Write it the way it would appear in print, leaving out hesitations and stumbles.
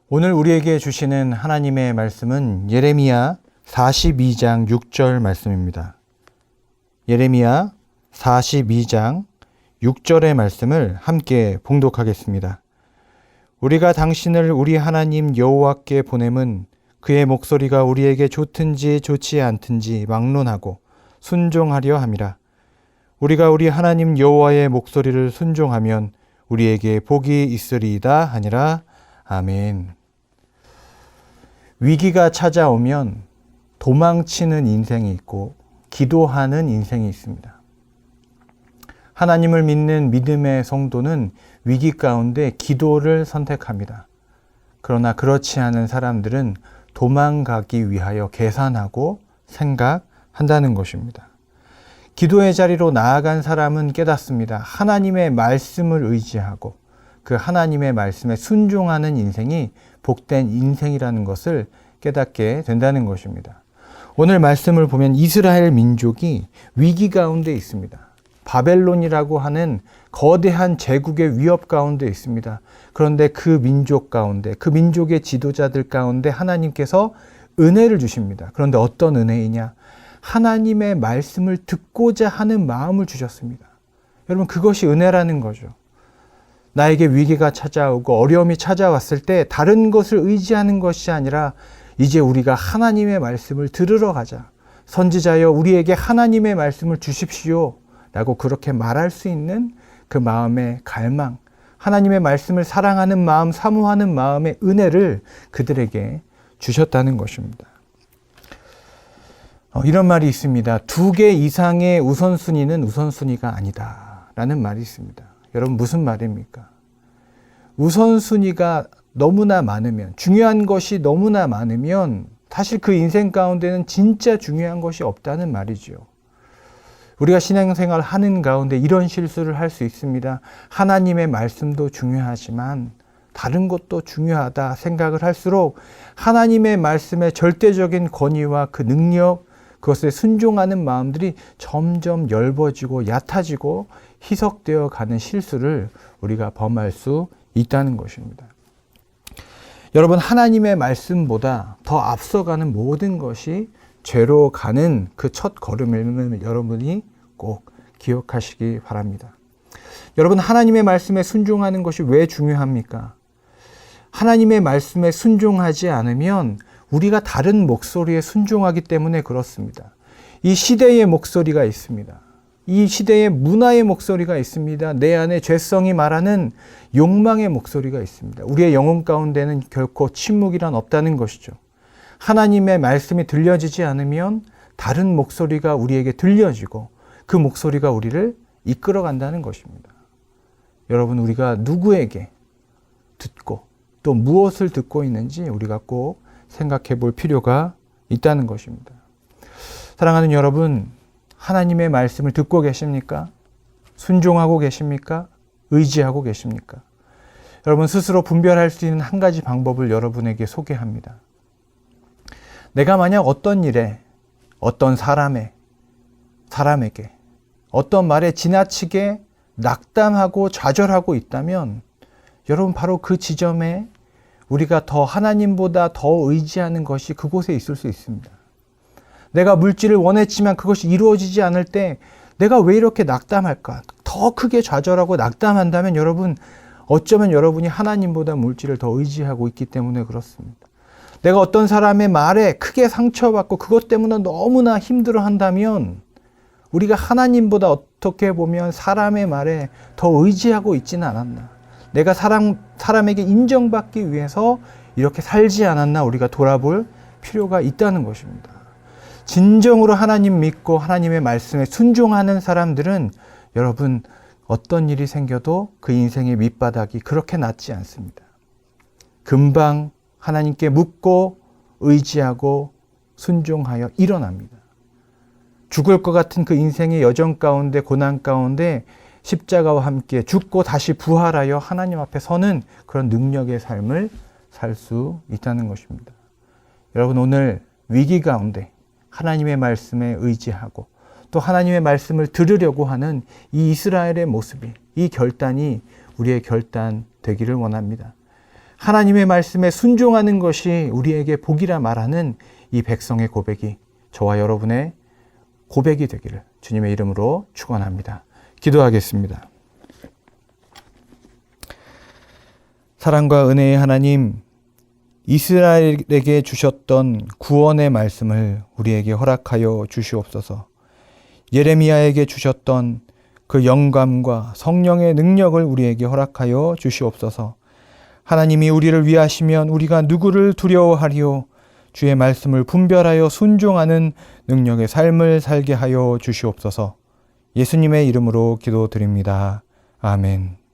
오늘 우리에게 주시는 하나님의 말씀은 예레미야 42장 6절 말씀입니다. 예레미야 42장 6절의 말씀을 함께 봉독하겠습니다. 우리가 당신을 우리 하나님 여호와께 보냄은 그의 목소리가 우리에게 좋든지 좋지 않든지 막론하고 순종하려 함이라. 우리가 우리 하나님 여호와의 목소리를 순종하면 우리에게 복이 있으리이다 하니라. 아멘. 위기가 찾아오면 도망치는 인생이 있고 기도하는 인생이 있습니다. 하나님을 믿는 믿음의 성도는 위기 가운데 기도를 선택합니다. 그러나 그렇지 않은 사람들은 도망가기 위하여 계산하고 생각한다는 것입니다. 기도의 자리로 나아간 사람은 깨닫습니다. 하나님의 말씀을 의지하고 그 하나님의 말씀에 순종하는 인생이 복된 인생이라는 것을 깨닫게 된다는 것입니다. 오늘 말씀을 보면 이스라엘 민족이 위기 가운데 있습니다. 바벨론이라고 하는 거대한 제국의 위협 가운데 있습니다. 그런데 그 민족 가운데, 그 민족의 지도자들 가운데 하나님께서 은혜를 주십니다. 그런데 어떤 은혜이냐? 하나님의 말씀을 듣고자 하는 마음을 주셨습니다. 여러분, 그것이 은혜라는 거죠. 나에게 위기가 찾아오고 어려움이 찾아왔을 때 다른 것을 의지하는 것이 아니라 이제 우리가 하나님의 말씀을 들으러 가자. 선지자여 우리에게 하나님의 말씀을 주십시오. 라고 그렇게 말할 수 있는 그 마음의 갈망, 하나님의 말씀을 사랑하는 마음, 사모하는 마음의 은혜를 그들에게 주셨다는 것입니다. 이런 말이 있습니다. 2개 이상의 우선순위는 우선순위가 아니다 라는 말이 있습니다. 여러분, 무슨 말입니까? 우선순위가 너무나 많으면, 중요한 것이 너무나 많으면 사실 그 인생 가운데는 진짜 중요한 것이 없다는 말이죠. 우리가 신앙생활 하는 가운데 이런 실수를 할 수 있습니다. 하나님의 말씀도 중요하지만 다른 것도 중요하다 생각을 할수록 하나님의 말씀의 절대적인 권위와 그 능력, 그것에 순종하는 마음들이 점점 엷어지고 얕아지고 희석되어 가는 실수를 우리가 범할 수 있다는 것입니다. 여러분, 하나님의 말씀보다 더 앞서가는 모든 것이 죄로 가는 그 첫 걸음을 여러분이 꼭 기억하시기 바랍니다. 여러분, 하나님의 말씀에 순종하는 것이 왜 중요합니까? 하나님의 말씀에 순종하지 않으면 우리가 다른 목소리에 순종하기 때문에 그렇습니다. 이 시대의 목소리가 있습니다. 이 시대의 문화의 목소리가 있습니다. 내 안에 죄성이 말하는 욕망의 목소리가 있습니다. 우리의 영혼 가운데는 결코 침묵이란 없다는 것이죠. 하나님의 말씀이 들려지지 않으면 다른 목소리가 우리에게 들려지고 그 목소리가 우리를 이끌어 간다는 것입니다. 여러분, 우리가 누구에게 듣고 또 무엇을 듣고 있는지 우리가 꼭 생각해 볼 필요가 있다는 것입니다. 사랑하는 여러분, 하나님의 말씀을 듣고 계십니까? 순종하고 계십니까? 의지하고 계십니까? 여러분, 스스로 분별할 수 있는 한 가지 방법을 여러분에게 소개합니다. 내가 만약 어떤 일에, 어떤 사람에게, 어떤 말에 지나치게 낙담하고 좌절하고 있다면 여러분, 바로 그 지점에 우리가 더 하나님보다 더 의지하는 것이 그곳에 있을 수 있습니다. 내가 물질을 원했지만 그것이 이루어지지 않을 때 내가 왜 이렇게 낙담할까? 더 크게 좌절하고 낙담한다면 여러분, 어쩌면 여러분이 하나님보다 물질을 더 의지하고 있기 때문에 그렇습니다. 내가 어떤 사람의 말에 크게 상처받고 그것 때문에 너무나 힘들어한다면 우리가 하나님보다 어떻게 보면 사람의 말에 더 의지하고 있지는 않았나. 내가 사람에게 인정받기 위해서 이렇게 살지 않았나 우리가 돌아볼 필요가 있다는 것입니다. 진정으로 하나님 믿고 하나님의 말씀에 순종하는 사람들은 여러분, 어떤 일이 생겨도 그 인생의 밑바닥이 그렇게 낮지 않습니다. 금방 하나님께 묻고 의지하고 순종하여 일어납니다. 죽을 것 같은 그 인생의 여정 가운데, 고난 가운데 십자가와 함께 죽고 다시 부활하여 하나님 앞에 서는 그런 능력의 삶을 살 수 있다는 것입니다. 여러분, 오늘 위기 가운데 하나님의 말씀에 의지하고 또 하나님의 말씀을 들으려고 하는 이 이스라엘의 모습이, 이 결단이 우리의 결단 되기를 원합니다. 하나님의 말씀에 순종하는 것이 우리에게 복이라 말하는 이 백성의 고백이 저와 여러분의 고백이 되기를 주님의 이름으로 축원합니다. 기도하겠습니다. 사랑과 은혜의 하나님, 이스라엘에게 주셨던 구원의 말씀을 우리에게 허락하여 주시옵소서. 예레미야에게 주셨던 그 영감과 성령의 능력을 우리에게 허락하여 주시옵소서. 하나님이 우리를 위하시면 우리가 누구를 두려워하리요? 주의 말씀을 분별하여 순종하는 능력의 삶을 살게 하여 주시옵소서. 예수님의 이름으로 기도드립니다. 아멘.